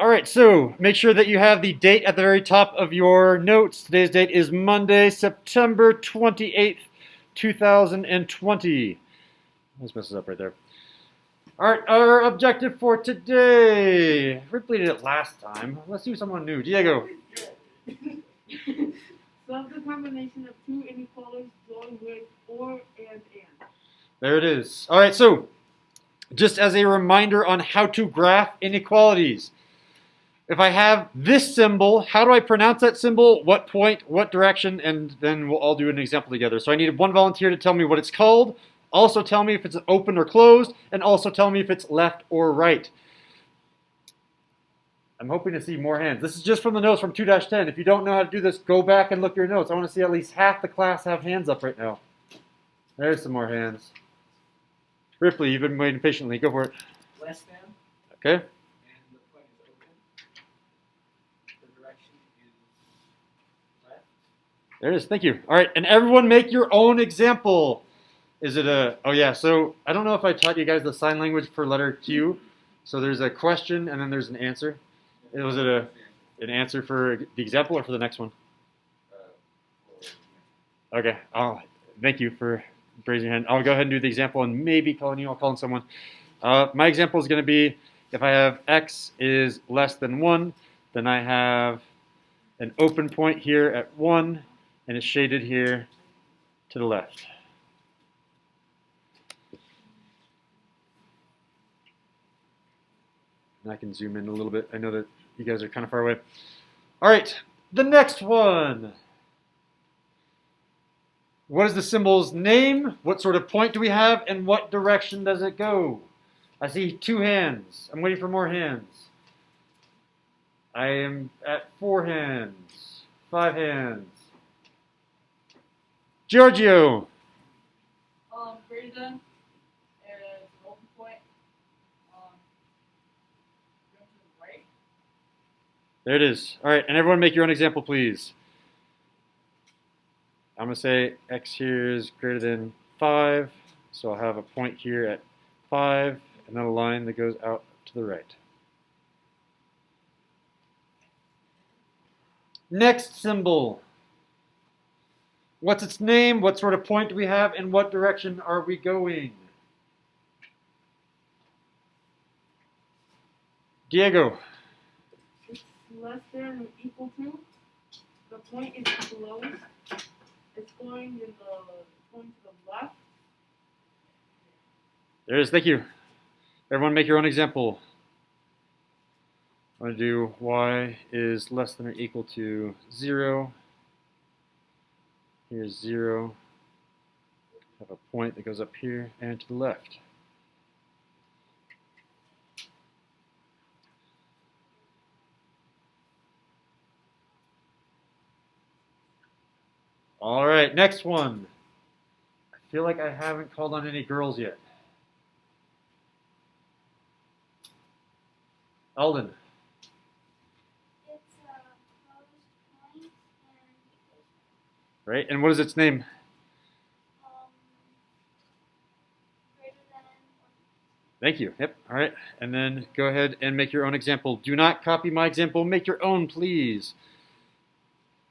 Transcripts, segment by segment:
All right, so make sure that you have the date at the very top of your notes. Today's date is Monday, September 28th, 2020. Let's mess this up right there. All right, our objective for today. Ripley did it last time. Let's do someone new. Diego. Solve the combination of two inequalities joined with or and. There it is. All right, so just as a reminder on how to graph inequalities. If I have this symbol, how do I pronounce that symbol? What point, what direction, and then we'll all do an example together. So I need one volunteer to tell me what it's called, also tell me if it's open or closed, and also tell me if it's left or right. I'm hoping to see more hands. This is just from the notes from 2-10. If you don't know how to do this, go back and look at your notes. I want to see at least half the class have hands up right now. There's some more hands. Ripley, you've been waiting patiently. Go for it. Less than. Okay. There it is. Thank you. All right, and everyone make your own example. Is it a, oh yeah, so I don't know if I taught you guys the sign language for letter Q. So there's a question and then there's an answer. Was it an answer for the example or for the next one? Okay, thank you for raising your hand. I'll go ahead and do the example and maybe calling you, I'll call on someone. My example is going to be if I have x is less than 1, then I have an open point here at 1. And it's shaded here to the left. And I can zoom in a little bit. I know that you guys are kind of far away. All right, the next one. What is the symbol's name? What sort of point do we have? And what direction does it go? I see 2 hands. I'm waiting for more hands. I am at 4 hands, 5 hands. Giorgio. Greater than and an open point. Going to the right. There it is. All right, and everyone make your own example, please. I'm going to say x here is greater than 5, so I'll have a point here at 5, and then a line that goes out to the right. Next symbol. What's its name? What sort of point do we have? And what direction are we going? Diego. It's less than or equal to. The point is closed. It's going to the left. There it is. Thank you. Everyone make your own example. I'm going to do y is less than or equal to 0. Here's 0. Have a point that goes up here and to the left. All right, next one. I feel like I haven't called on any girls yet. Alden. It's a closed point and Right, and what is its name? greater than. Thank you. Yep. All right. And then go ahead and make your own example. Do not copy my example. Make your own, please.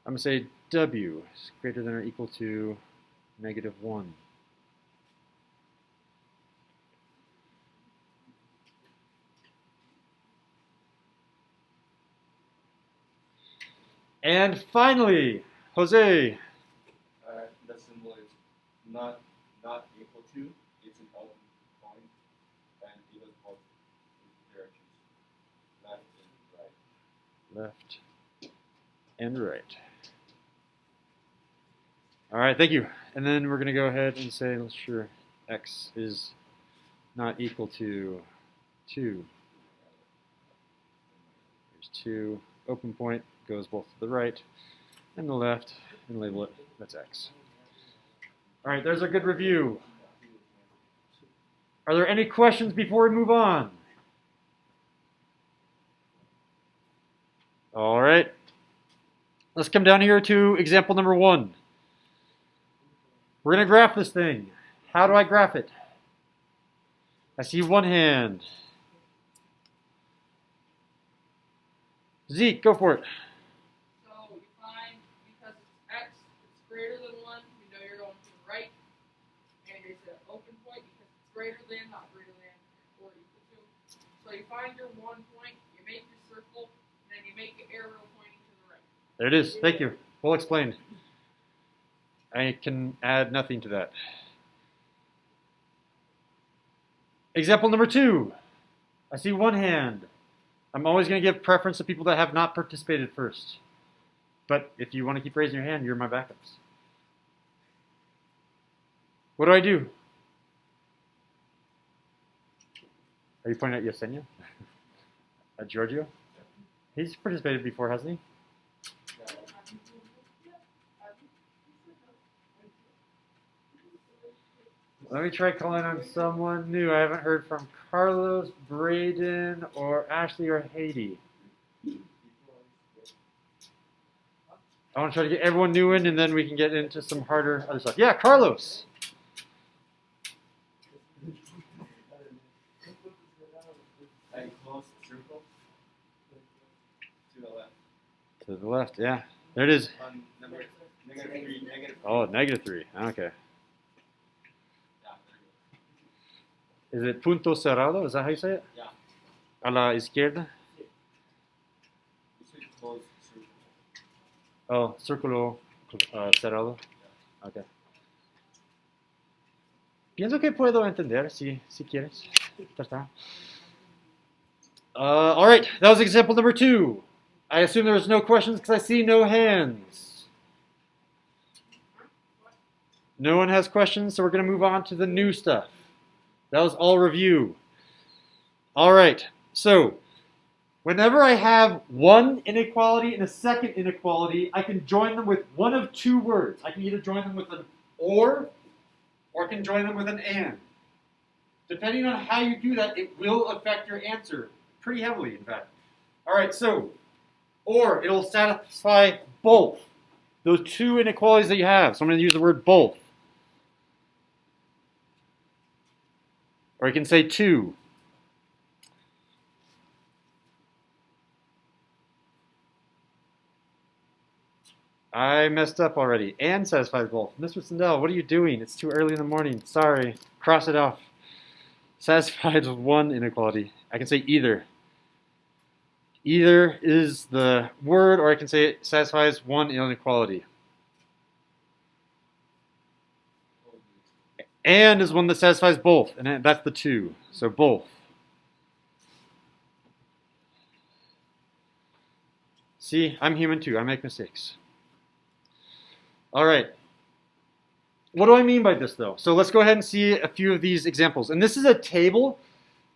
I'm going to say W is greater than or equal to -1. And finally, Jose. The symbol is not equal to. It's an open point, and it goes both directions, left and right. Left and right. All right, thank you. And then we're going to go ahead and say, let's sure x is not equal to 2. There's 2. Open point goes both to the right and the left, and label it, that's x. All right, there's a good review. Are there any questions before we move on? All right. Let's come down here to example number 1. We're going to graph this thing. How do I graph it? I see one hand. Zeke, go for it. So you find because it's x, it's greater than 1, you know you're going to the right. And it's an open point because it's greater than, not greater than, or equal to. So you find your 1 point, you make your circle, and then you make an arrow pointing to the right. There it is. Thank you. Well explained. I can add nothing to that. Example number 2. I see one hand. I'm always going to give preference to people that have not participated first. But if you want to keep raising your hand, you're my backups. What do I do? Are you pointing at Yesenia? At Giorgio? He's participated before, hasn't he? Let me try calling on someone new. I haven't heard from Carlos, Braden, or Ashley, or Haiti. I want to try to get everyone new in, and then we can get into some harder other stuff. Yeah, Carlos. A closed circle to the left. To the left, yeah. There it is. On number -3, negative. Oh, -3. Okay. Yeah, there you Is it punto cerrado? Is that how you say it? go. Yeah. A la izquierda? It's a closed circle. Oh, círculo cerrado. Okay. Pienso que puedo entender si quieres. Ya está. All right, that was example number 2. I assume there was no questions because I see no hands. No one has questions, so we're going to move on to the new stuff. That was all review. All right, so whenever I have one inequality and a second inequality, I can join them with one of 2 words. I can either join them with an or I can join them with an and. Depending on how you do that, it will affect your answer pretty heavily, in fact. All right, so, or it'll satisfy both those 2 inequalities that you have. So I'm going to use the word both. Or you can say 2. I messed up already. And satisfies both. Mr. Sandell, what are you doing? It's too early in the morning. Sorry. Cross it off. Satisfied with one inequality. I can say either. Either is the word, or I can say it satisfies one inequality. And is one that satisfies both, and that's the 2. So both. See, I'm human too. I make mistakes. All right. What do I mean by this, though? So let's go ahead and see a few of these examples. And this is a table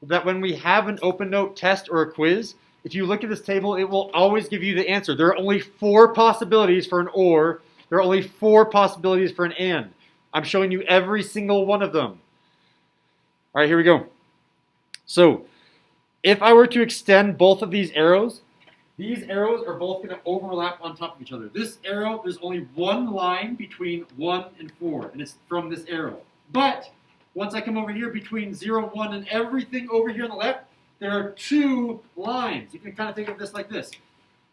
that when we have an open note test or a quiz, if you look at this table, it will always give you the answer. There are only 4 possibilities for an or. There are only 4 possibilities for an and. I'm showing you every single one of them. All right, here we go. So if I were to extend both of these arrows are both going to overlap on top of each other. This arrow, there's only one line between 1 and 4, and it's from this arrow. But once I come over here between 0, 1, and everything over here on the left, there are 2 lines. You can kind of think of this like this.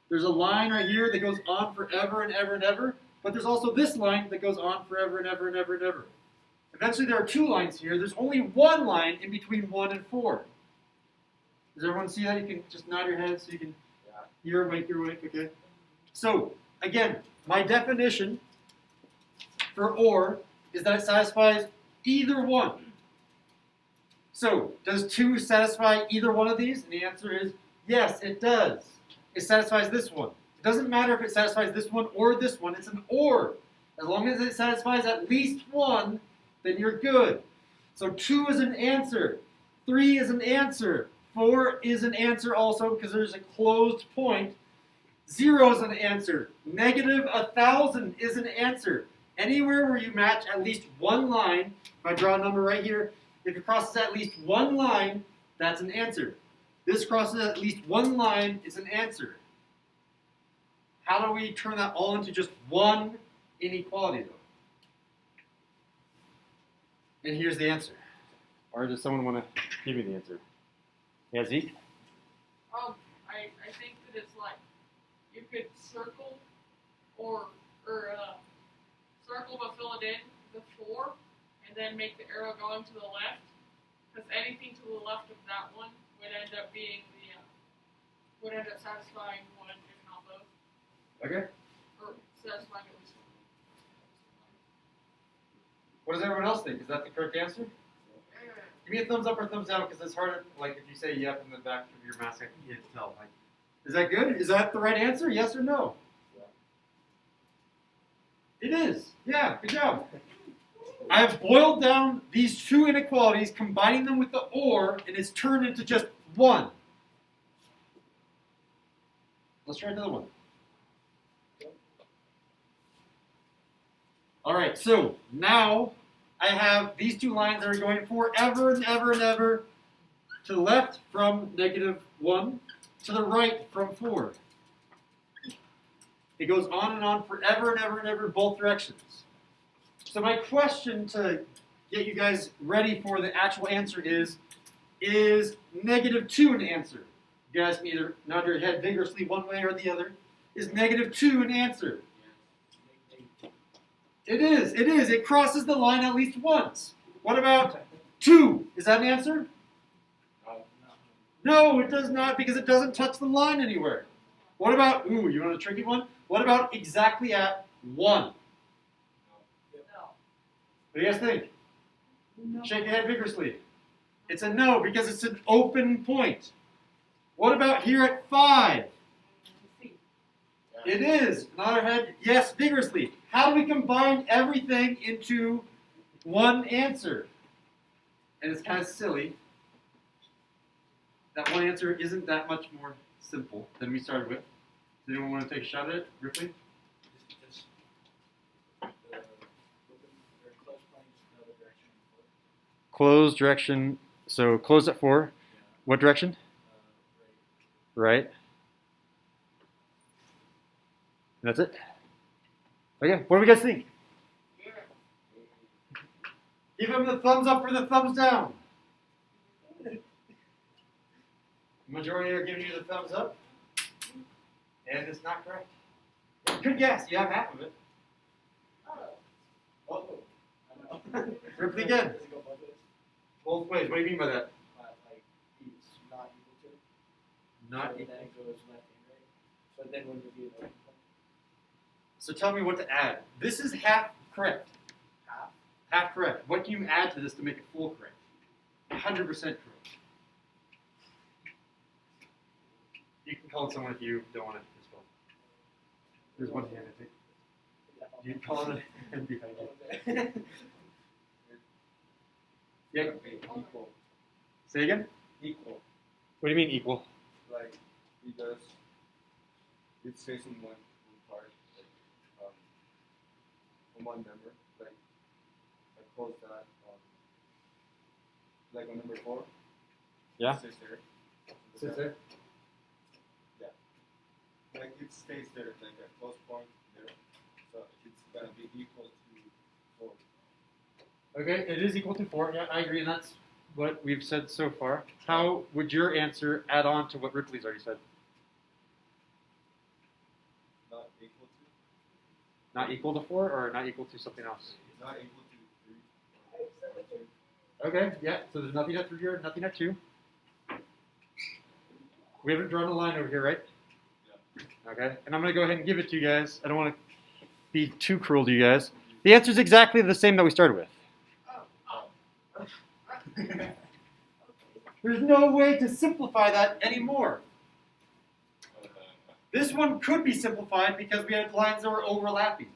There's a line right here that goes on forever and ever and ever, but there's also this line that goes on forever and ever and ever and ever. Eventually there are 2 lines here. There's only one line in between 1 and 4. Does everyone see that? You can just nod your head so you can... You're awake, okay? So, again, my definition for or is that it satisfies either one. So, does 2 satisfy either one of these? And the answer is yes, it does. It satisfies this one. It doesn't matter if it satisfies this one or this one. It's an or. As long as it satisfies at least one, then you're good. So 2 is an answer. 3 is an answer. 4 is an answer also because there's a closed point. 0 is an answer. Negative 1,000 is an answer. Anywhere where you match at least one line, if I draw a number right here, if it crosses at least one line, that's an answer. This crosses at least one line, it's an answer. How do we turn that all into just one inequality, though? And here's the answer. Or does someone want to give me the answer? Yeah, Zeke? I think that it's like could circle circle but fill it in with 4, and then make the arrow going to the left. Because anything to the left of that one would end up being would end up satisfying one if not both, Okay. or satisfying at least one. What does everyone else think? Is that the correct answer? Give me a thumbs up or thumbs down because it's hard. Like if you say yep in the back of your mask, I can't tell. Like, is that good? Is that the right answer? Yes or no? It is. Yeah. Good job. I have boiled down these two inequalities, combining them with the or, and it's turned into just one. Let's try another one. All right, so now I have these two lines that are going forever and ever and ever to the left from -1, to the right from 4. It goes on and on forever and ever and ever, both directions. So my question to get you guys ready for the actual answer is -2 an answer? You guys can either nod your head vigorously one way or the other. Is -2 an answer? It is. It is. It crosses the line at least once. What about 2? Is that an answer? No, it does not because it doesn't touch the line anywhere. What about, ooh, you want a tricky one? What about exactly at 1? No. What do you guys think? No. Shake your head vigorously. It's a no because it's an open point. What about here at 5? It is. Nod our head yes vigorously. How do we combine everything into one answer? And it's kind of silly. That one answer isn't that much more simple than we started with. Does anyone want to take a shot at it, Ripley? Closed direction. So closed at 4. What direction? Right. That's it. Okay, what do we guys think? Give him the thumbs up or the thumbs down. Majority are giving you the thumbs up. And it's not correct. Good guess, you have half of it. Oh. Ripley again. Both ways. What do you mean by that? Like it's not equal to. Not so equal. then it goes left and right. So then when you do the So tell me what to add. This is half correct. half, Half correct. What can you add to this to make it full correct? 100% correct. You can call it someone if you don't want it as well. There's one hand, I think. You can call it a hand behind you. Yeah. Equal. Say again? Equal. What do you mean equal? Like because it says in one part, like on one number, like I close that like on number 4. Yeah. It says there. Sits there. Like it stays there, like a close point there. So it's gonna be equal to 4. Okay, it is equal to 4. Yeah, I agree, and that's what we've said so far. How would your answer add on to what Ripley's already said? Not equal to. Not equal to 4 or not equal to something else? Not equal to 3 or 2. Okay, yeah, so there's nothing at 3 or nothing at 2. We haven't drawn a line over here, right? Yeah. Okay, and I'm going to go ahead and give it to you guys. I don't want to be too cruel to you guys. The answer is exactly the same that we started with. There's no way to simplify that anymore. This one could be simplified because we had lines that were overlapping.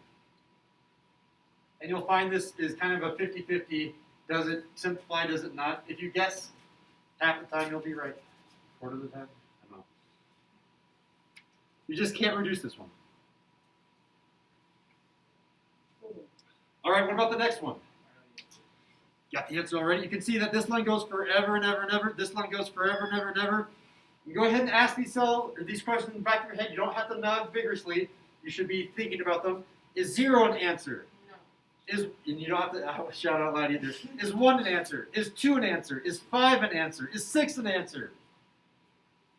And you'll find this is kind of a 50-50. Does it simplify, does it not? If you guess half the time, you'll be right. Quarter of the time, I don't know. You just can't reduce this one. All right, what about the next one? Got the answer already. You can see that this line goes forever and ever and ever. This line goes forever and ever and ever. You go ahead and ask these questions in the back of your head. You don't have to nod vigorously. You should be thinking about them. Is 0 an answer? No. And you don't have to shout out loud either. Is 1 an answer? Is 2 an answer? Is 5 an answer? Is 6 an answer?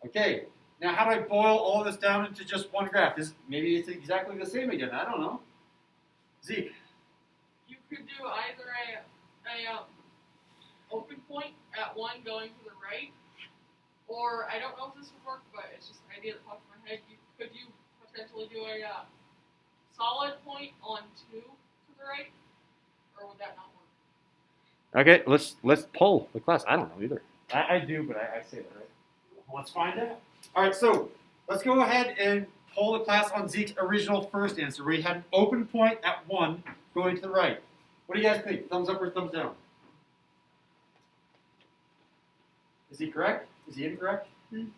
Okay, Now, how do I boil all this down into just one graph? Maybe it's exactly the same again. I don't know. Zeke. You could do either a open point at 1 going to the right, or I don't know if this would work, but it's just an idea that popped in my head. Could you potentially do a solid point on 2 to the right, or would that not work? Okay, let's poll the class. I don't know either. I do, but I say that, right? Let's find out. All right, so let's go ahead and poll the class on Zeke's original first answer, where he had an open point at 1 going to the right. What do you guys think? Thumbs up or thumbs down? Is he correct? Is he incorrect? The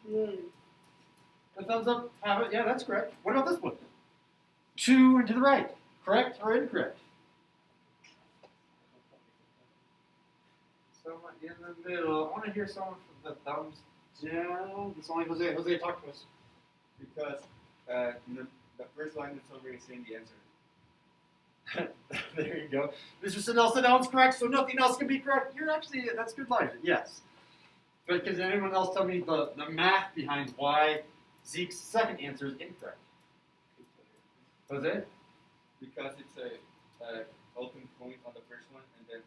thumbs up have it. Yeah, that's correct. What about this one? 2 and to the right. Correct or incorrect? Someone in the middle. I want to hear someone from the thumbs down. It's only Jose. Jose, talk to us. Because the first line is already saying the answer. There you go. Mr. Siddell, sit down is correct, so nothing else can be correct. You're actually, that's good logic, yes. But can anyone else tell me the math behind why Zeke's second answer is incorrect? Jose? Because it's a open point on the first one, and then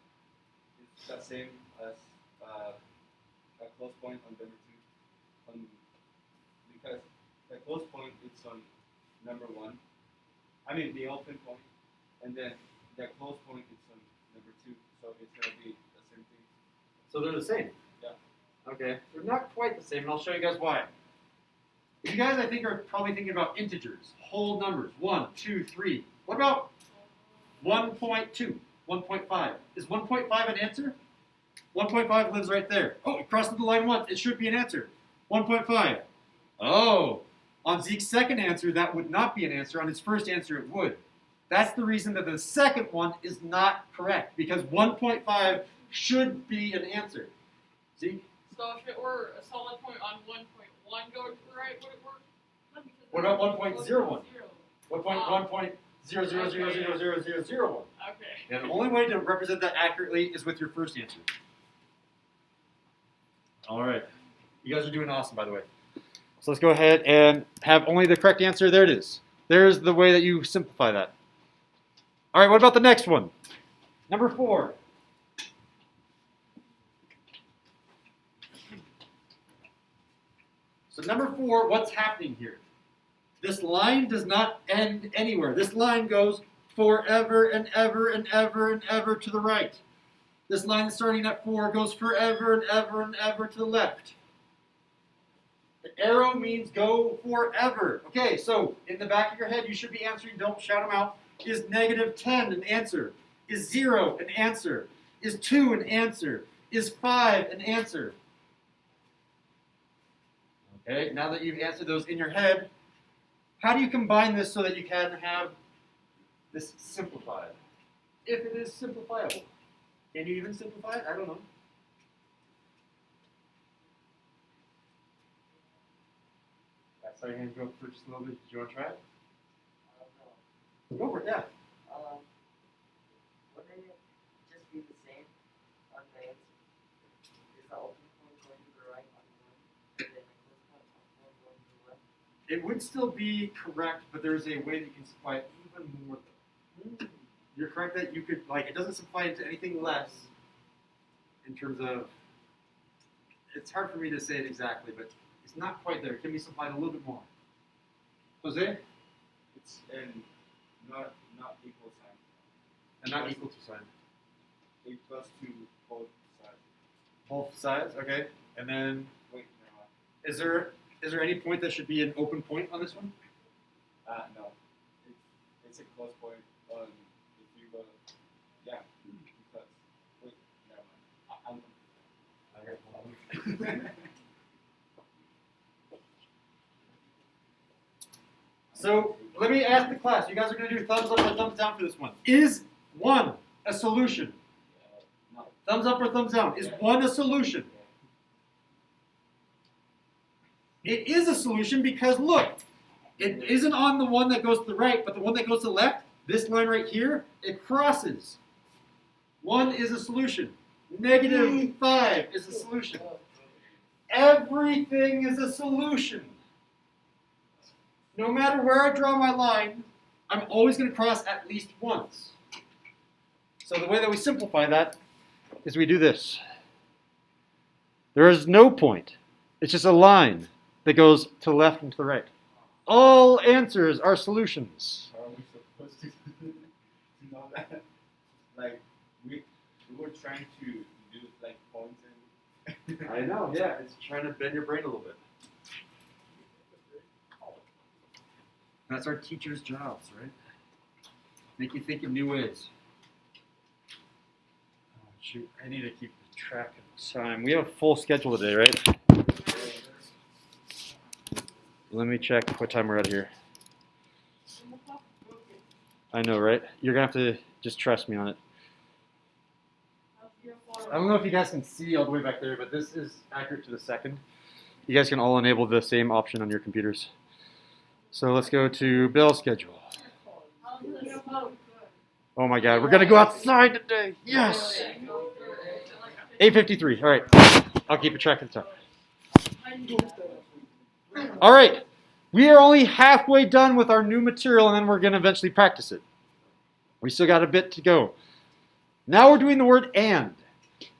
it's the same as a close point on number 2. Because the close point is on number 1. I mean the open point, and then the close point is on number 2. So it's gonna be the same thing. So they're the same? Yeah. Okay. They're not quite the same, and I'll show you guys why. You guys, I think, are probably thinking about integers, whole numbers, 1, 2, 3. What about 1.2, 1.5? Is 1.5 an answer? 1.5 lives right there. Oh, it crossed the line once. It should be an answer. 1.5. Oh, on Zeke's second answer, that would not be an answer. On his first answer, it would. That's the reason that the second one is not correct, because 1.5 should be an answer. Zeke? So if it were a solid point on 1.1 going to the right, would it work? No, because What about it's 1.01? 0. 1.1.0000001. Okay. And the only way to represent that accurately is with your first answer. All right. You guys are doing awesome, by the way. So let's go ahead and have only the correct answer. There it is. There's the way that you simplify that. All right, what about the next one? Number 4. So number 4, what's happening here? This line does not end anywhere. This line goes forever and ever and ever and ever to the right. This line starting at 4 goes forever and ever and ever to the left. The arrow means go forever. Okay, so in the back of your head, you should be answering, don't shout them out. Is -10 an answer? Is 0 an answer? Is 2 an answer? Is 5 an answer? Okay, now that you've answered those in your head, how do you combine this so that you can have this simplified? If it is simplifiable. Can you even simplify it? I don't know. I saw your hand go up for just a little bit. Did you want to try it? No. Go for it, yeah. Wouldn't it just be the same on the answer? Is the open point going to the right on 1, and then the close point on 1 going to the left? It would still be correct, but there's a way that you can simplify it even more. You're correct that you could, like, it doesn't simplify into anything less in terms of, it's hard for me to say it exactly, but it's not quite there. It can be simplified a little bit more. Jose? It's in not equal sign. And not equal to sign. A plus to both sides. Both sides, okay. And then, Wait, no. is there any point that should be an open point on this one? No. It's a close point. If you go, yeah, because wait, never mind. So let me ask the class. You guys are going to do thumbs up or thumbs down for this one. Is 1 a solution? No. Thumbs up or thumbs down? Is 1 a solution? It is a solution because look, it isn't on the one that goes to the right, but the one that goes to the left, this line right here, it crosses. 1 is a solution. -5 is a solution. Everything is a solution. no matter where I draw my line, I'm always going to cross at least once. So the way that we simplify that is we do this. There is no point. It's just a line that goes to the left and to the right. All answers are solutions. How are we supposed to know that? Like, we were trying to do like points and. I know, yeah. It's trying to bend your brain a little bit. That's our teachers' jobs, right? Make you think in new ways. Oh, shoot, I need to keep track of time. We have a full schedule today, right? Let me check what time we're at here. I know, right? You're going to have to just trust me on it. I don't know if you guys can see all the way back there, but this is accurate to the second. You guys can all enable the same option on your computers. So let's go to Bell's schedule. Oh my God, we're going to go outside today. Yes! 8:53. All right. I'll keep a track of the time. All right. We are only halfway done with our new material, and then we're going to eventually practice it. We still got a bit to go. Now we're doing the word and.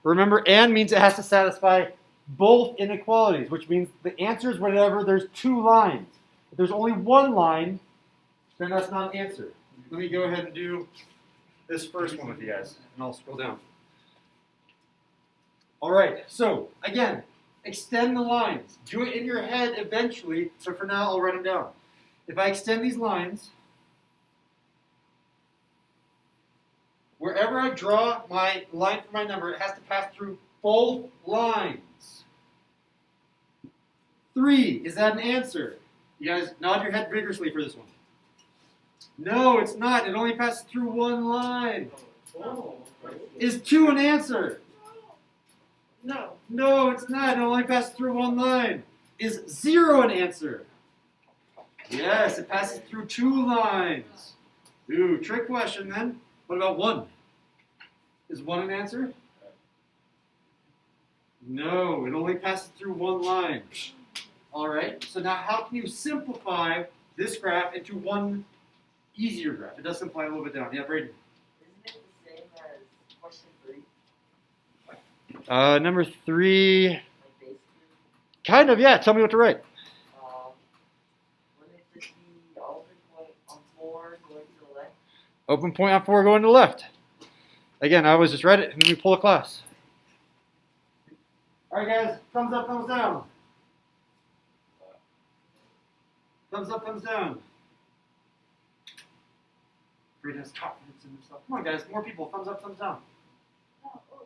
Remember, and means it has to satisfy both inequalities, which means the answer is whatever there's two lines. If there's only one line, then that's not an answer. Let me go ahead and do this first one with you guys, and I'll scroll down. All right, so again, extend the lines. Do it in your head eventually, but for now I'll write them down. If I extend these lines, wherever I draw my line for my number, it has to pass through both lines. 3, is that an answer? You guys nod your head vigorously for this one. No, it's not. It only passes through one line. Is 2 an answer? No. No, it's not. It only passes through one line. Is 0 an answer? Yes, it passes through 2 lines. Ooh, trick question then. What about 1? Is 1 an answer? No, it only passes through one line. All right, so now how can you simplify this graph into one easier graph? It does simplify a little bit down. Yeah, Braden. Isn't it the same as question 3? Number 3, Like basically, kind of, yeah. Tell me what to write. wouldn't it just be open point on 4 going to the left? Open point on 4 going to the left. Again, I always just write it and then we pull a class. All right, guys, thumbs up, thumbs down. Thumbs up, thumbs down. Braden has confidence in himself. Come on, guys, more people. Thumbs up, thumbs down.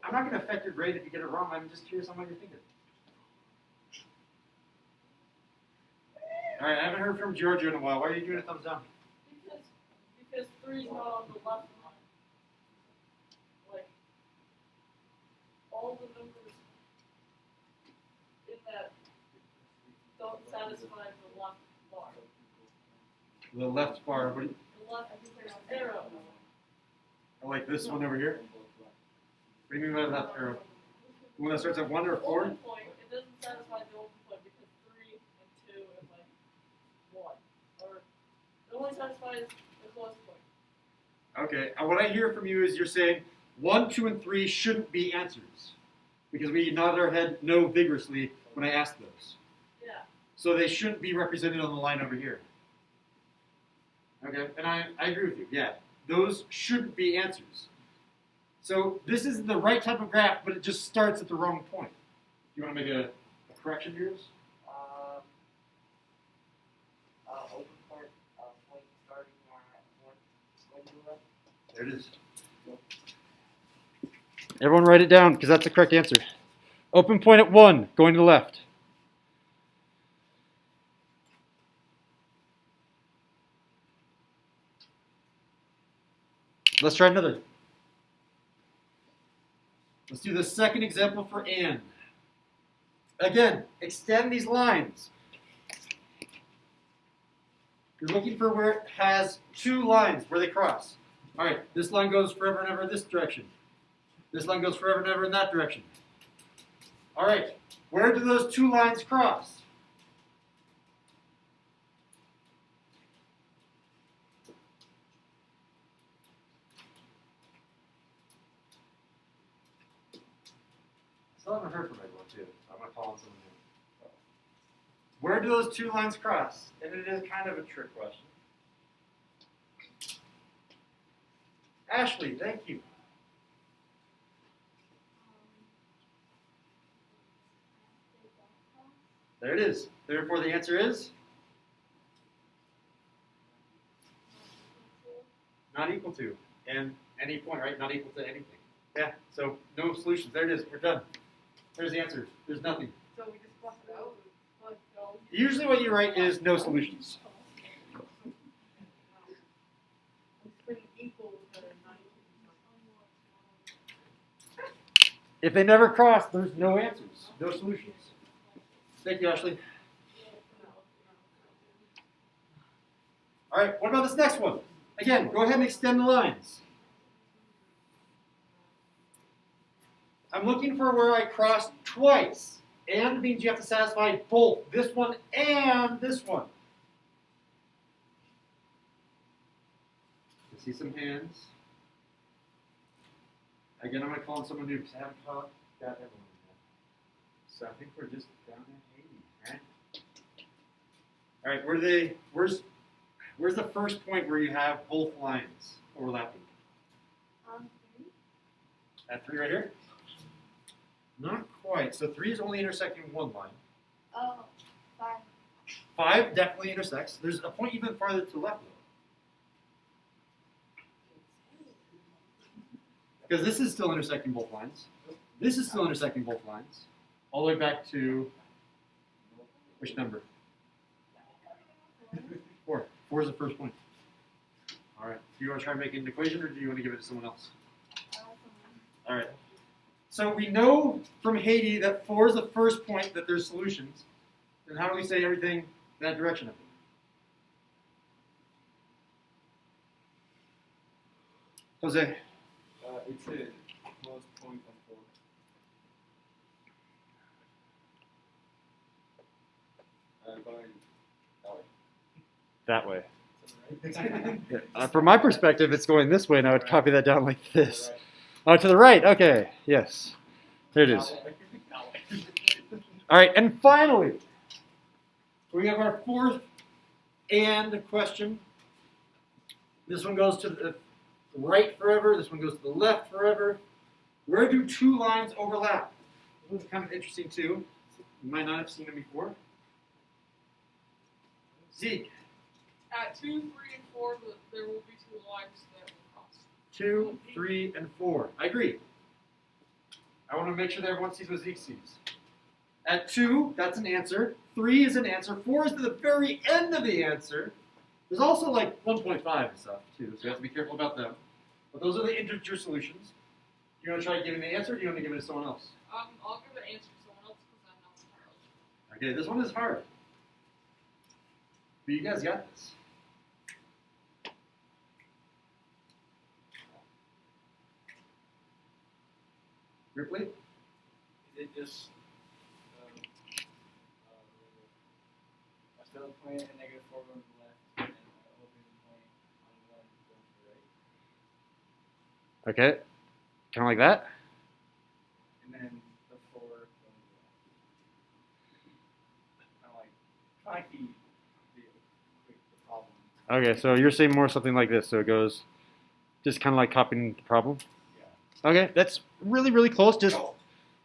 I'm not going to affect your grade if you get it wrong. I'm just curious on what you're thinking. All right, I haven't heard from Giorgio in a while. Why are you doing a thumbs down? Because 3 is not on the left line. Like, all the numbers in that don't satisfy the left bar. The left bar. What do you, The left arrow. I like this one over here. What do you mean by left arrow? The one that starts at 1 or 4? Open point, it doesn't satisfy the open point because 3 and 2 is like 1. Or it only satisfies the close point. Okay. What I hear from you is you're saying 1, 2, and 3 shouldn't be answers. Because we nodded our head no vigorously when I asked those. Yeah. So they shouldn't be represented on the line over here. Okay, and I agree with you. Yeah, those shouldn't be answers. So this is the right type of graph, but it just starts at the wrong point. You want to make a correction here? Open point, point starting at 1 going to the left. There it is. Everyone write it down, because that's the correct answer. Open point at 1, going to the left. Let's try another. Let's do the second example for and. Again, extend these lines. You're looking for where it has 2 lines, where they cross. All right, this line goes forever and ever in this direction. This line goes forever and ever in that direction. All right, where do those 2 lines cross? Still haven't heard from everyone too. So I'm gonna call on someone new. Where do those two lines cross? And it is kind of a trick question. Ashley, thank you. There it is. Therefore, the answer is not equal to. And any point, right? Not equal to anything. Yeah, so no solutions. There it is. We're done. There's the answer. There's nothing. So we just plus it out. Plus no. Usually what you write is no solutions. It's pretty equal to not equal. If they never cross, there's no answers. No solutions. Thank you, Ashley. All right, what about this next one? Again, go ahead and extend the lines. I'm looking for where I cross twice. And means you have to satisfy both this one and this one. I see some hands. Again, I'm going to call on someone new because I haven't got everyone yet. So I think we're just down at 80, right? All right, where's the first point where you have both lines overlapping? At 3 right here? Not quite. So 3 is only intersecting one line. Oh, 5. 5 definitely intersects. There's a point even farther to the left though. Because this is still intersecting both lines. This is still intersecting both lines. All the way back to which number? 4. 4 is the first point. All right. Do you want to try and make an equation, or do you want to give it to someone else? All right. So we know from Haiti that 4 is the first point that there's solutions. Then how do we say everything in that direction of it? Jose. It's a close point on 4. Going That way. From my perspective, it's going this way, and I would copy that down like this. Oh, to the right. Okay. Yes. There it is. All right. And finally, we have our fourth and question. This one goes to the right forever. This one goes to the left forever. Where do two lines overlap? This is kind of interesting, too. You might not have seen them before. Zeke. At 2, 3, and 4, there will be 2 lines that will cross. 2, 3, and 4. I agree. I want to make sure that everyone sees what Zeke sees. At 2, that's an answer. 3 is an answer. 4 is to the very end of the answer. There's also like 1.5 and stuff, too, so you have to be careful about them. But those are the integer solutions. Do you want to try giving the answer, or do you want to give it to someone else? I'll give the answer to someone else because I'm not entirely sure. Okay, this one is hard. But you guys got this. Ripley? Is it just a filled point and -4 going to the left, and then an open point on 1 going to the right? Okay. Kind of like that? And then the 4 going to the left. Kind of like trying to keep the problem. Okay, so you're saying more something like this. So it goes just kind of like copying the problem? Yeah. Okay, that's really, really close. Just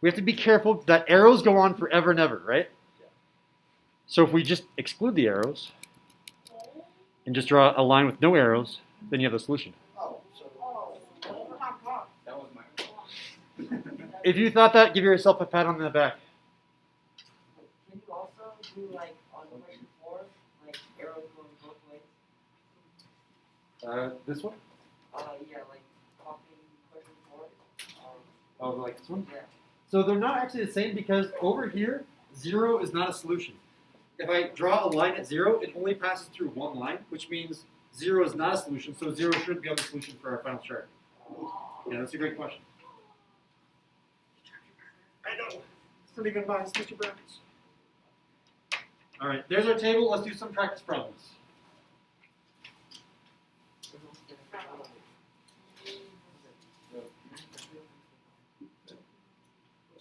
we have to be careful that arrows go on forever and ever, right? Yeah. So if we just exclude the arrows and just draw a line with no arrows, then you have the solution. Oh, so. That was my If you thought that, give yourself a pat on the back. Can you also do like on question 4, like arrows going both ways? This one? Yeah, like copying question 4. Oh, like this one? Yeah. So they're not actually the same because over here, 0 is not a solution. If I draw a line at 0, it only passes through one line, which means 0 is not a solution, so 0 shouldn't be on the solution for our final chart. Yeah, that's a great question. I know. It's not even mine, it's Mr. Brown's. All right, there's our table. Let's do some practice problems.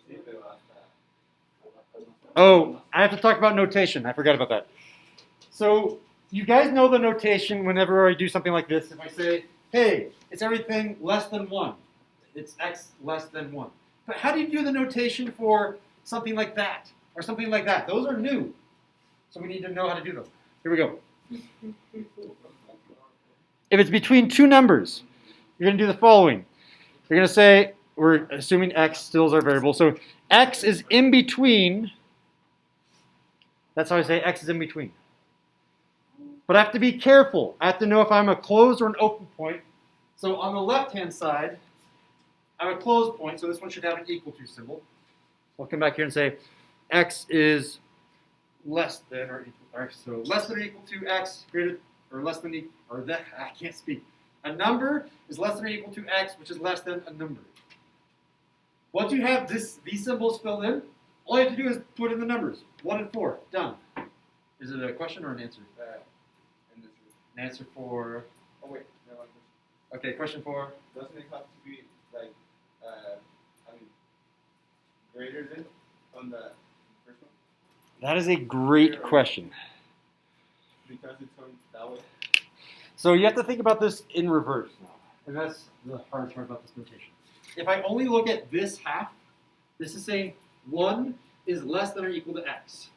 See if it lasts. Oh, I have to talk about notation. I forgot about that. So you guys know the notation whenever I do something like this. If I say, hey, it's everything less than 1. It's x less than 1. But how do you do the notation for something like that or something like that? Those are new. So we need to know how to do them. Here we go. If it's between two numbers, you're going to do the following. You're going to say, we're assuming x still is our variable. So x is in between. That's how I say x is in between. But I have to be careful. I have to know if I'm a closed or an open point. So on the left-hand side, I'm a closed point, so this one should have an equal to symbol. I'll come back here and say x is less than or equal. All right, so less than or equal to x greater or less than or that I can't speak. A number is less than or equal to x, which is less than a number. Once you have these symbols filled in, all you have to do is put in the numbers. 1 and 4. Done. Is it a question or an answer? And this is, An answer for. oh wait, no, one question. Okay, question for. Doesn't it have to be like, I mean, greater than on the first one? That is a great question. Because it's on that way. So you have to think about this in reverse now. And that's the hard part about this notation. If I only look at this half, this is saying 1 is less than or equal to x.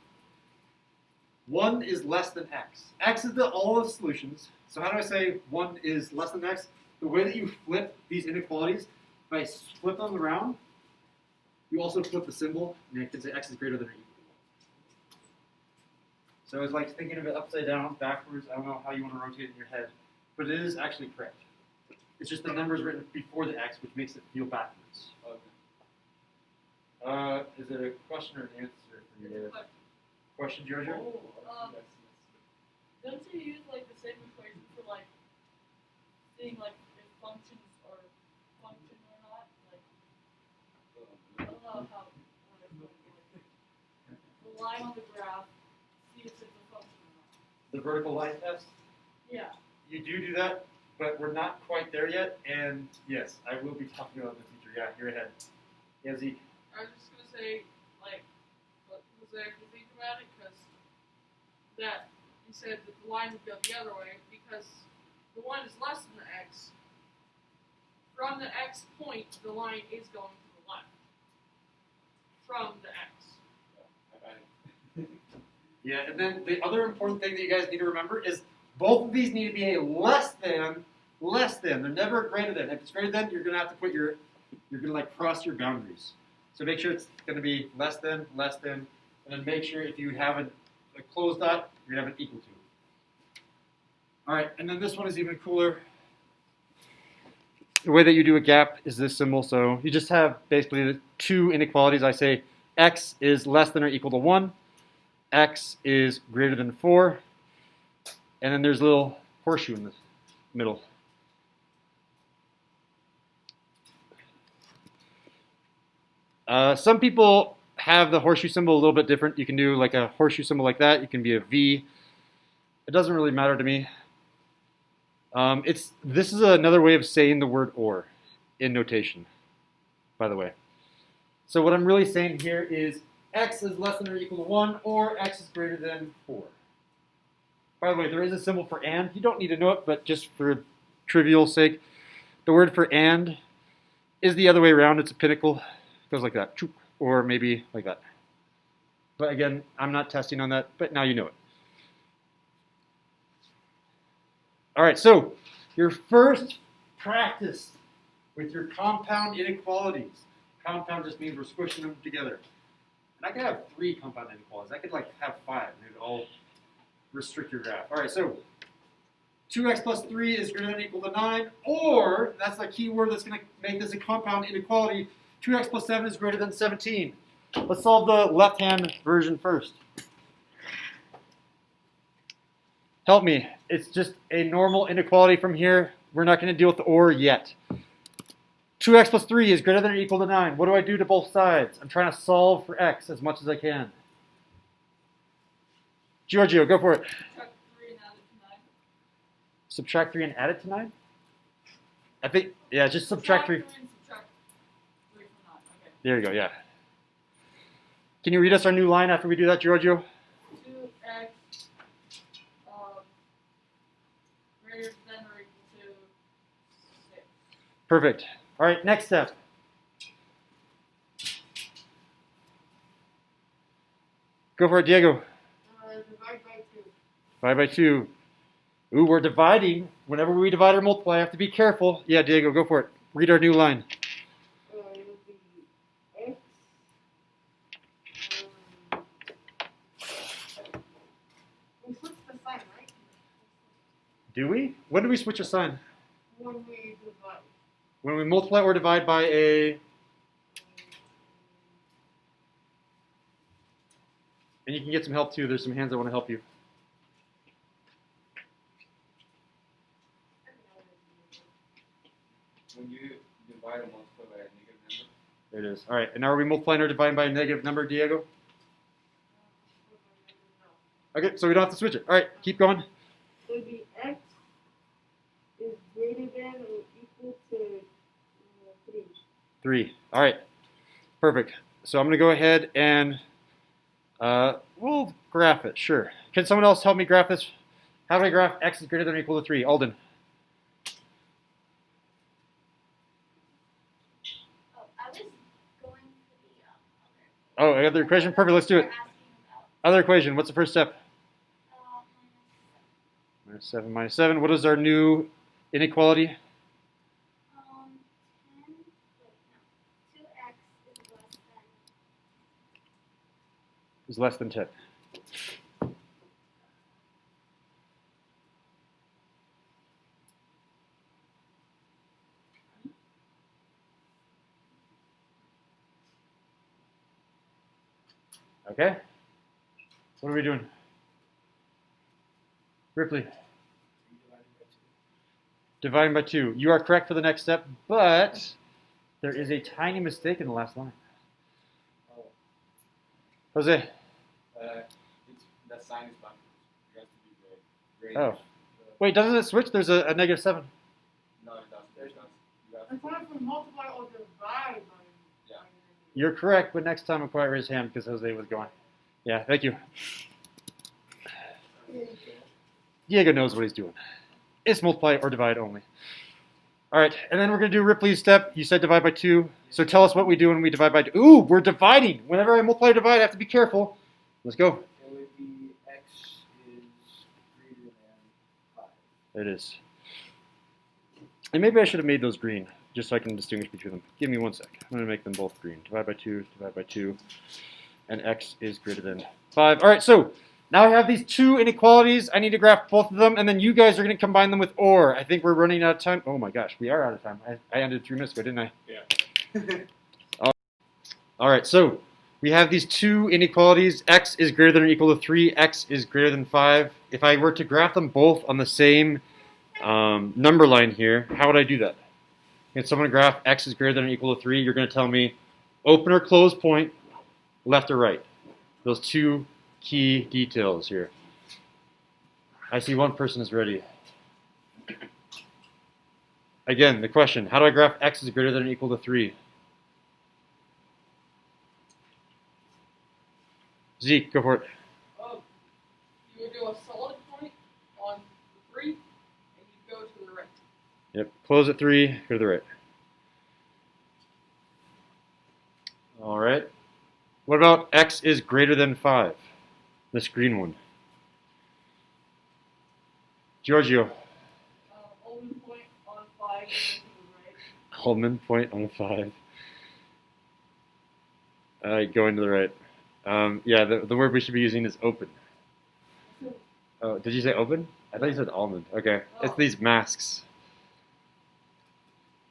1 is less than x. X is all of the solutions. So how do I say 1 is less than x? The way that you flip these inequalities, if I flip them around, you also flip the symbol, and you can say x is greater than or equal to 1. So it's like thinking of it upside down, backwards. I don't know how you want to rotate it in your head, but it is actually correct. It's just the numbers written before the x, which makes it feel backwards. Okay. Is it a question or an answer for you guys? Question, Giorgio? Don't you use like the same equation for like seeing like if functions are function or not? Like I don't know how the line on the graph, see if it's a function or not. The vertical line test? Yeah. You do that, but we're not quite there yet. And yes, I will be talking about the teacher. Yeah, you're ahead. Yeah, Zeke. I was just gonna say like what Jose could think about it because that you said that the line would go the other way because the 1 is less than the x. From the x point, the line is going to the left. From the x. I got it. Yeah, and then the other important thing that you guys need to remember is both of these need to be a less than. They're never greater than. If it's greater than, you're gonna have to put you're gonna like cross your boundaries. So make sure it's gonna be less than, and then make sure if you have a closed dot, you're gonna have an equal to. All right, and then this one is even cooler. The way that you do a gap is this symbol. So you just have basically the two inequalities. I say x is less than or equal to 1, x is greater than 4, and then there's a little horseshoe in the middle. Some people have the horseshoe symbol a little bit different. You can do like a horseshoe symbol like that. You can be a V. It doesn't really matter to me. This is another way of saying the word or in notation, by the way. So what I'm really saying here is x is less than or equal to 1 or x is greater than 4. By the way, there is a symbol for and. You don't need to know it, but just for trivial sake, the word for and is the other way around. It's a pinnacle. It goes like that, or maybe like that. But again, I'm not testing on that, but now you know it. All right, so your first practice with your compound inequalities. Compound just means we're squishing them together. And I could have 3 compound inequalities. I could like have 5, and they'd all restrict your graph. All right, so 2x plus 3 is greater than or equal to 9, or, that's the key word that's going to make this a compound inequality, 2x plus 7 is greater than 17. Let's solve the left-hand version first. Help me. It's just a normal inequality from here. We're not going to deal with the or yet. 2x plus 3 is greater than or equal to 9. What do I do to both sides? I'm trying to solve for x as much as I can. Giorgio, go for it. Subtract 3 and add it to 9. Subtract 3 and add it to 9? I think, yeah, just subtract 3. And subtract 3 from 9. Okay. There you go, yeah. Can you read us our new line after we do that, Giorgio? 2x greater than or equal to 6. Perfect. All right, next step. Go for it, Diego. Divide by 2. Divide by 2. Ooh, we're dividing. Whenever we divide or multiply, I have to be careful. Yeah, Diego, go for it. Read our new line. It would be x. We switch the sign, right? Do we? When do we switch a sign? When we divide. When we multiply or divide by a... And you can get some help too. There's some hands that want to help you. When you divide or multiply by a negative number, There it is. All right, and now are we multiplying or dividing by a negative number, Diego? Okay, so we don't have to switch it. All right, keep going. It would be x is greater than or equal to 3. 3. All right, perfect. So I'm going to go ahead and we'll graph it, sure. Can someone else help me graph this? How do I graph x is greater than or equal to 3? Alden. Oh, I was going for the Oh, other equation? Perfect, let's do it. Other equation, what's the first step? Minus 7 minus 7. What is our new inequality? 10, wait, no, 2x Is is less than. less than 10. Okay. What are we doing? Ripley. Dividing by 2. You are correct for the next step, but there is a tiny mistake in the last line. oh, Jose. it's that sign is backwards. You have to be greater. Oh. Wait, doesn't it switch? There's a negative 7. No, it doesn't. It doesn't. You have It's to. not if we multiply or divide by. Yeah. You're correct, but next time I'll quiet raise hand because Jose was going. Yeah, thank you. Diego knows what he's doing. It's multiply or divide only. All right, and then we're going to do Ripley's step. You said divide by 2. So tell us what we do when we divide by 2. Ooh, we're dividing. Whenever I multiply or divide, I have to be careful. Let's go. It would be x is greater than 5. There it is. And maybe I should have made those green, just so I can distinguish between them. Give me 1 sec. I'm going to make them both green. Divide by 2, and x is greater than 5. All right, so now I have these two inequalities. I need to graph both of them, and then you guys are going to combine them with OR. I think we're running out of time. Oh my gosh, we are out of time. I ended 3 minutes ago, didn't I? Yeah. All right, so we have these two inequalities. X is greater than or equal to 3. X is greater than 5. If I were to graph them both on the same number line here, how would I do that? If someone graph x is greater than or equal to 3, you're going to tell me open or close point, left or right. Those two key details here. I see one person is ready. Again, the question, how do I graph x is greater than or equal to 3? Zeke, go for it. You would do a solid point on the 3, and you go to the right. Yep, close at 3, go to the right. All right. What about x is greater than 5? This green one. Giorgio. Open point on 5, and to the right. Holman, point on 5. Going to the right. Yeah, the word we should be using is open. Oh, did you say open? I thought you said almond. Okay, it's these masks.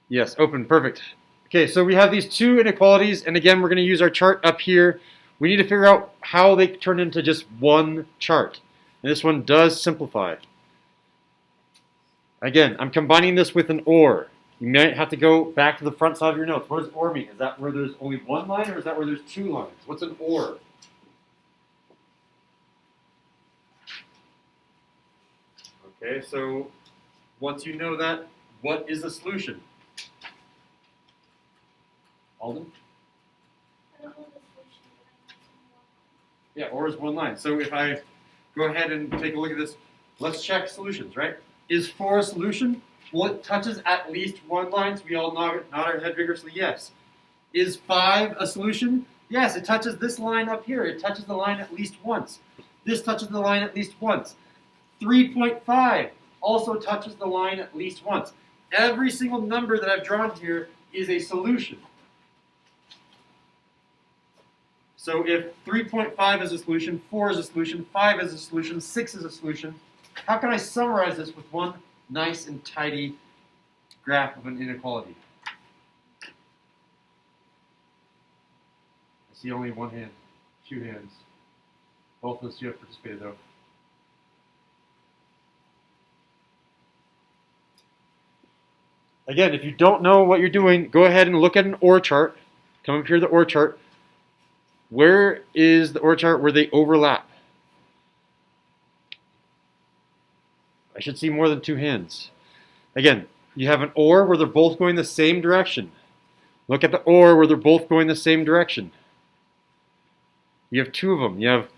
Yes, open, perfect. Okay, so we have these two inequalities, and again, we're going to use our chart up here. We need to figure out how they turn into just one chart. And this one does simplify. Again, I'm combining this with an OR. You might have to go back to the front side of your notes. What does OR mean? Is that where there's only one line, or is that where there's two lines? What's an OR? Okay, so once you know that, what is the solution? Alden? I don't know the solution, but I Yeah, or is one line. So if I go ahead and take a look at this, let's check solutions, right? Is 4 a solution? Well, it touches at least one line, so we all nod our head vigorously yes. Is 5 a solution? Yes, it touches this line up here. It touches the line at least once. This touches the line at least once. 3.5 also touches the line at least once. Every single number that I've drawn here is a solution. So if 3.5 is a solution, 4 is a solution, 5 is a solution, 6 is a solution, how can I summarize this with one nice and tidy graph of an inequality? I see only one hand, 2 hands. Both of us you have participated though. Again, if you don't know what you're doing, go ahead and look at an OR chart. Come up here to the OR chart. Where is the OR chart where they overlap? I should see more than 2 hands. Again, you have an OR where they're both going the same direction. Look at the OR where they're both going the same direction. You have 2 of them. You have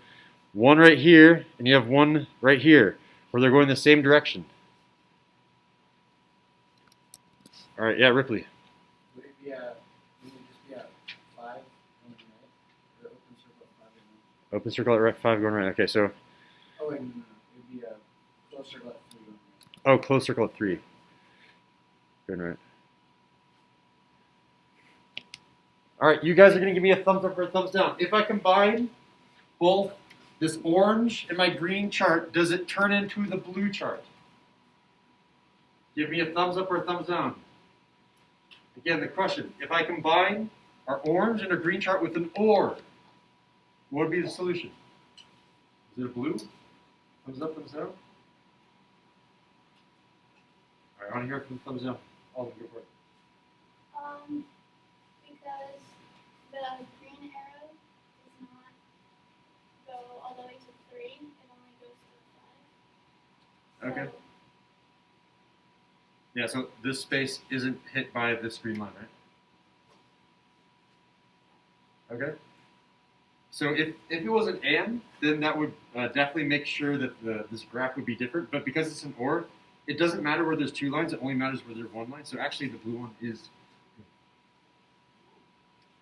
one right here, and you have one right here, where they're going the same direction. All right, yeah, Ripley. Would it be a, would it just be a 5 going right? Or open circle at 5 going right? Open circle at right, 5 going right. Okay, so, Oh, wait, no. It would be a closed circle at 3 going right. oh, closed circle at 3. Going right. All right, you guys are going to give me a thumbs up or a thumbs down. If I combine both this orange and my green chart, does it turn into the blue chart? Give me a thumbs up or a thumbs down. Again, the question, if I combine our orange and our green chart with an OR, what would be the solution? Is it a blue? Thumbs up, thumbs down? All right, I want to hear it from thumbs down. All of them, go for it. Because the green arrow does not go all the way to 3, it only goes to 5. Okay. So, Yeah, so this space isn't hit by this green line, right? Okay. So if it was an and, then that would definitely make sure that this graph would be different. But because it's an or, it doesn't matter where there's 2 lines. It only matters where there's 1 line. So actually, the blue one is.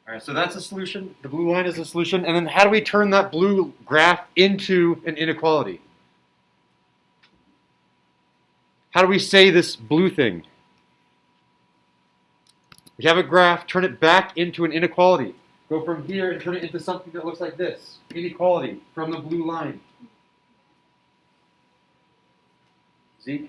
All right, so that's a solution. The blue line is a solution. And then how do we turn that blue graph into an inequality? How do we say this blue thing? We have a graph, turn it back into an inequality. Go from here and turn it into something that looks like this. Inequality from the blue line. Zeke? You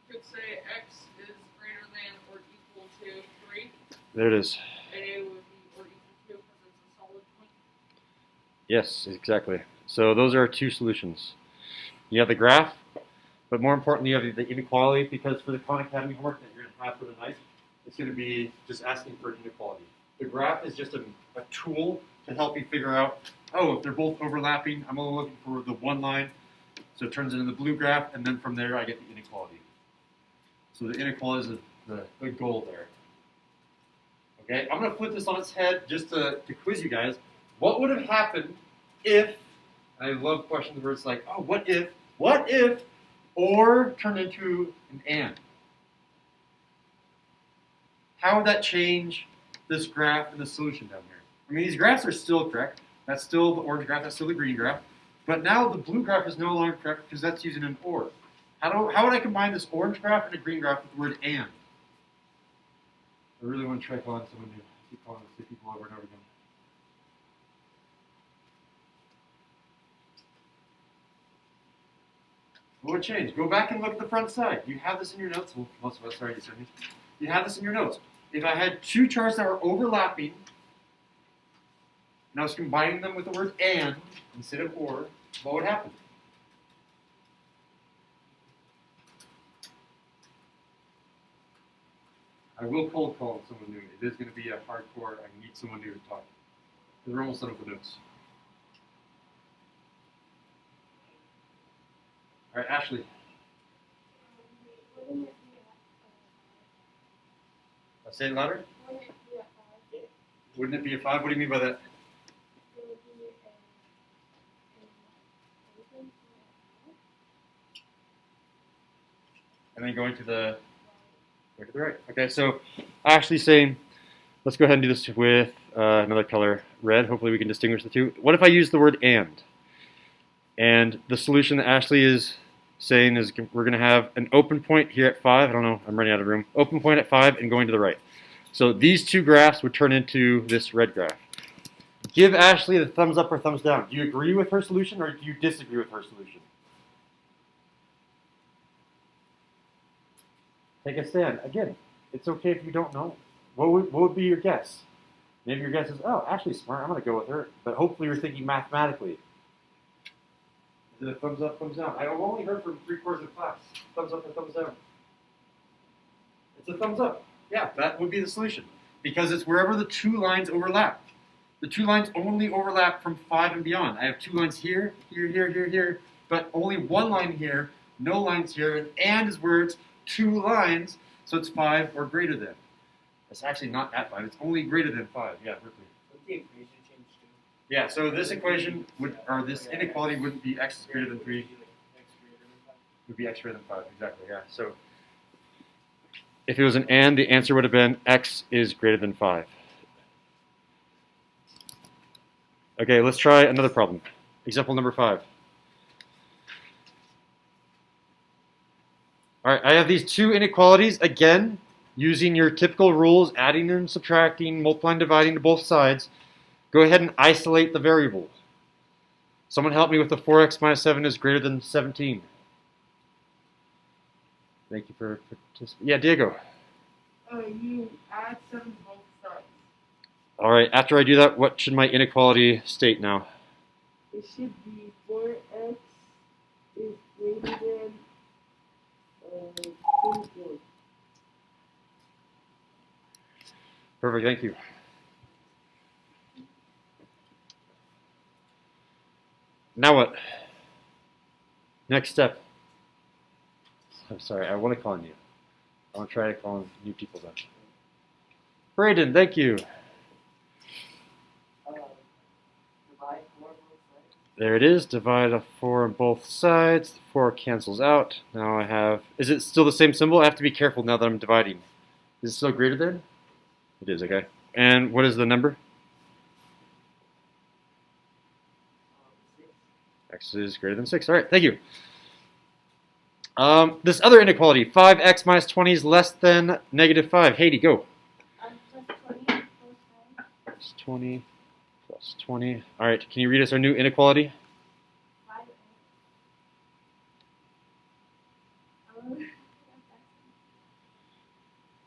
could say x is greater than or equal to 3, There it is. and it would be or equal to because it's a solid point. Yes, exactly. So those are our 2 solutions. You have the graph, but more importantly, you have the inequality, because for the Khan Academy homework that you're going to have for the night, it's going to be just asking for an inequality. The graph is just a tool to help you figure out, oh, if they're both overlapping, I'm only looking for the 1 line, so it turns into the blue graph, and then from there I get the inequality. So the inequality is the goal there. Okay, I'm going to flip this on its head just to quiz you guys. What would have happened if, I love questions where it's like, oh, what if, or turned into an and? How would that change this graph and the solution down here? I mean, these graphs are still correct. That's still the orange graph, that's still the green graph. But now the blue graph is no longer correct because that's using an or. How would I combine this orange graph and a green graph with the word and? I really want to try calling someone new. I keep calling the people over and over again. What would change? Go back and look at the front side. You have this in your notes. Well, most of us already said it. You have this in your notes. If I had 2 charts that were overlapping, and I was combining them with the word and instead of or, what would happen? I will cold call someone new. It is going to be a hardcore, I need someone new to talk. Because we're almost done with the notes. All right, Ashley. wouldn't it Say it louder. be wouldn't it be a 5? Wouldn't it be a 5? What do you mean by that? It would be and then going to the right. Okay, so actually saying, let's go ahead and do this with another color, red. Hopefully we can distinguish the two. What if I use the word and? And the solution that Ashley is saying is we're going to have an open point here at 5. I don't know, I'm running out of room. Open point at 5 and going to the right. So these two graphs would turn into this red graph. Give Ashley the thumbs up or thumbs down. Do you agree with her solution or do you disagree with her solution? Take a stand. Again, it's okay if you don't know. What would be your guess? Maybe your guess is, oh, Ashley's smart, I'm going to go with her. But hopefully you're thinking mathematically. Is it a thumbs up, thumbs down? I've only heard from 3/4 of class. Thumbs up or thumbs down? It's a thumbs up. Yeah, that would be the solution. Because it's wherever the two lines overlap. The two lines only overlap from 5 and beyond. I have two lines here, here, here, here, here, but only one line here, no lines here, and is where it's two lines, so it's 5 or greater than. It's actually not at 5, it's only greater than 5. Yeah, Berkeley. Would the equation change too? Yeah, so this equation would, or this inequality wouldn't be x is greater than 3, X greater than 5. would be x greater than 5, exactly, yeah. So if it was an and, the answer would have been x is greater than 5. Okay, let's try another problem. Example number 5. All right, I have these two inequalities, again, using your typical rules, adding and subtracting, multiplying, dividing to both sides. Go ahead and isolate the variable. Someone help me with the 4x minus 7 is greater than 17. Thank you for participating. Yeah, Diego. You add 7 to both sides. All right, after I do that, what should my inequality state now? It should be 4x is greater than 24. Perfect, thank you. Now what? Next step. I'm sorry, I want to call on you. I want to try to call on new people then. Braden, thank you. Divide 4 both sides. There it is. Divide a 4 on both sides. The 4 cancels out. Now I have... Is it still the same symbol? I have to be careful now that I'm dividing. Is it still greater than? It is, okay. And what is the number? 6. X is greater than 6. All right, thank you. This other inequality, 5x minus 20 is less than negative 5. Haiti, go. Plus 20 Plus 20. All right, can you read us our new inequality?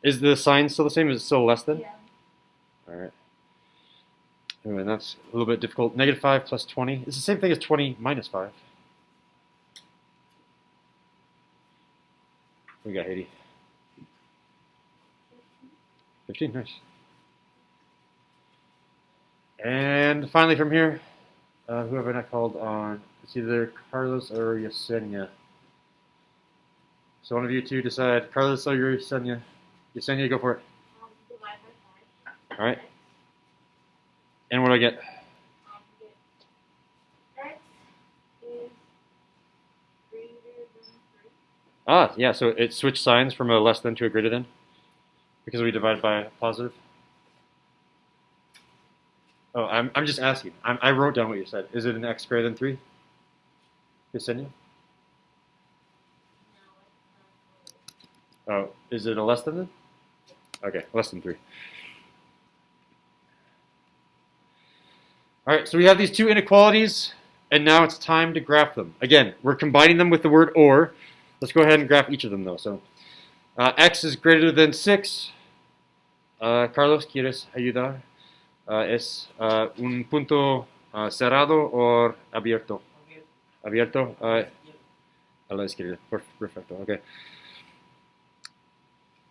Is the sign still the same? Is it still less than? Yeah. All right. Anyway, that's a little bit difficult. Negative 5 plus 20. It's the same thing as 20 minus 5. We got Haiti. 15, nice. And finally from here, who have I not called on? It's either Carlos or Yesenia. So one of you two decide. Carlos or Yesenia? Yesenia, go for it. Divide by 5. All right. And what do I get? X is greater than 3. Ah, yeah, so it switched signs from a less than to a greater than because we divided by a positive. Oh, I'm just asking. I wrote down what you said. Is it an x greater than 3? Yesenia? Oh, is it a less than then? Okay, less than 3. All right, so we have these two inequalities, and now it's time to graph them. Again, we're combining them with the word or. Let's go ahead and graph each of them, though. So, x is greater than 6. Carlos, ¿quieres ayudar? ¿Es un punto cerrado o abierto? Abierto. A la izquierda. Perfecto. Okay.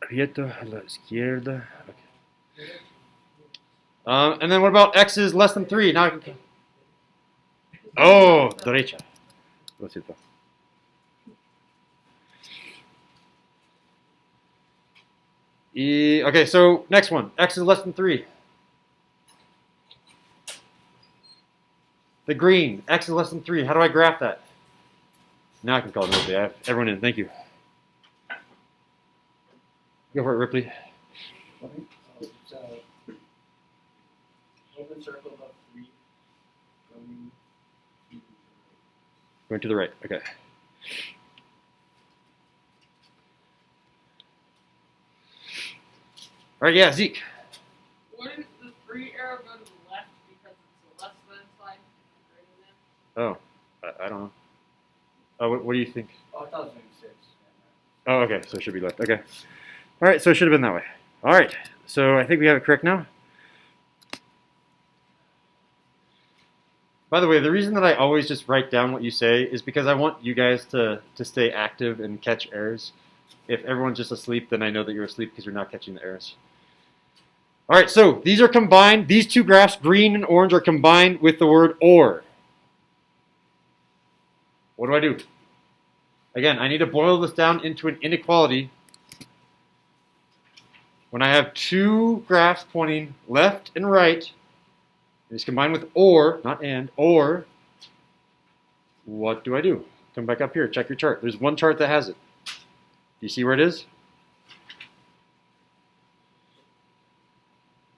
Abierto a la izquierda. Okay. And then what about x is less than 3? Now I can... Oh, derecha. Lo siento. Okay, so next one. X is less than 3. The green. X is less than 3. How do I graph that? Now I can call it. I have everyone in. Thank you. Go for it, Ripley. Okay, so it's open circle above 3 going to the Going to the right. Okay. All right, yeah, Zeke. Wouldn't the 3 arrow go to the left because it's a less than sign and greater than? Oh, I don't know. Oh, what do you think? Oh, I thought it was maybe 6. Oh, okay, so it should be left. Okay. All right, so it should have been that way. All right, so I think we have it correct now. By the way, the reason that I always just write down what you say is because I want you guys to stay active and catch errors. If everyone's just asleep, then I know that you're asleep because you're not catching the errors. All right, so these are combined. These two graphs, green and orange, are combined with the word or. What do I do? Again, I need to boil this down into an inequality. When I have two graphs pointing left and right, and it's combined with or, not and, or, what do I do? Come back up here, check your chart. There's one chart that has it. Do you see where it is?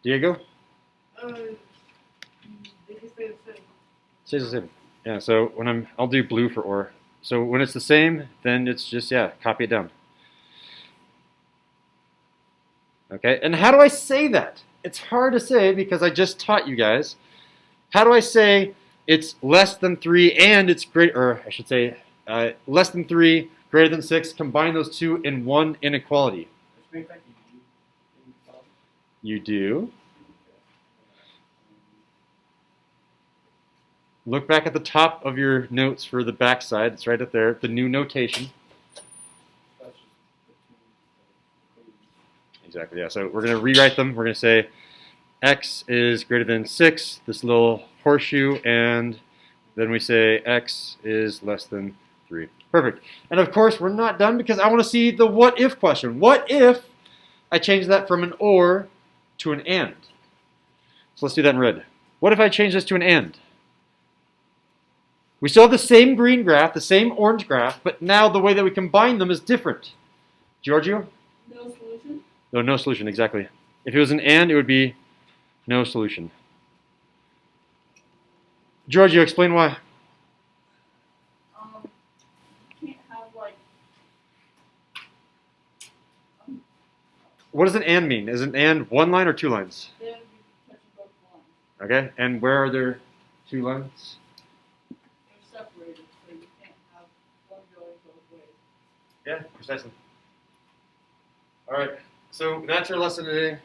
Diego? They can stay the same. Stays the same. Yeah, so when I'll do blue for or. So when it's the same, then it's just, yeah, copy it down. Okay, and how do I say that? It's hard to say because I just taught you guys. How do I say it's less than 3 and it's greater, or I should say less than 3, greater than 6, combine those two in one inequality? You do. Look back at the top of your notes for the back side. It's right up there, the new notation. Exactly, yeah. So we're going to rewrite them. We're going to say x is greater than 6, this little horseshoe, and then we say x is less than 3. Perfect. And of course, we're not done because I want to see the what if question. What if I change that from an or to an and? So let's do that in red. What if I change this to an and? We still have the same green graph, the same orange graph, but now the way that we combine them is different. Giorgio? No solution? No solution, exactly. If it was an and, it would be no solution. Giorgio, explain why. You can't have like. What does an and mean? Is an and one line or two lines? Then you touch both lines. Okay, and where are there two lines? They're separated, so you can't have one going both ways. Yeah, precisely. All right, so that's our lesson today.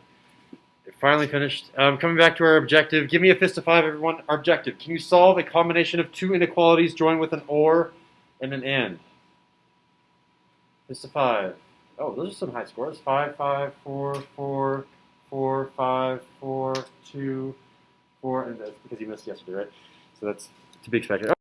It finally finished. Coming back to our objective, give me a fist of 5, everyone. Our objective: can you solve a combination of two inequalities joined with an or and an and? Fist of 5. Oh, those are some high scores. 5, 5, 4, 4, 4, 5, 4, 2, 4, and that's because you missed yesterday, right? So that's to be expected.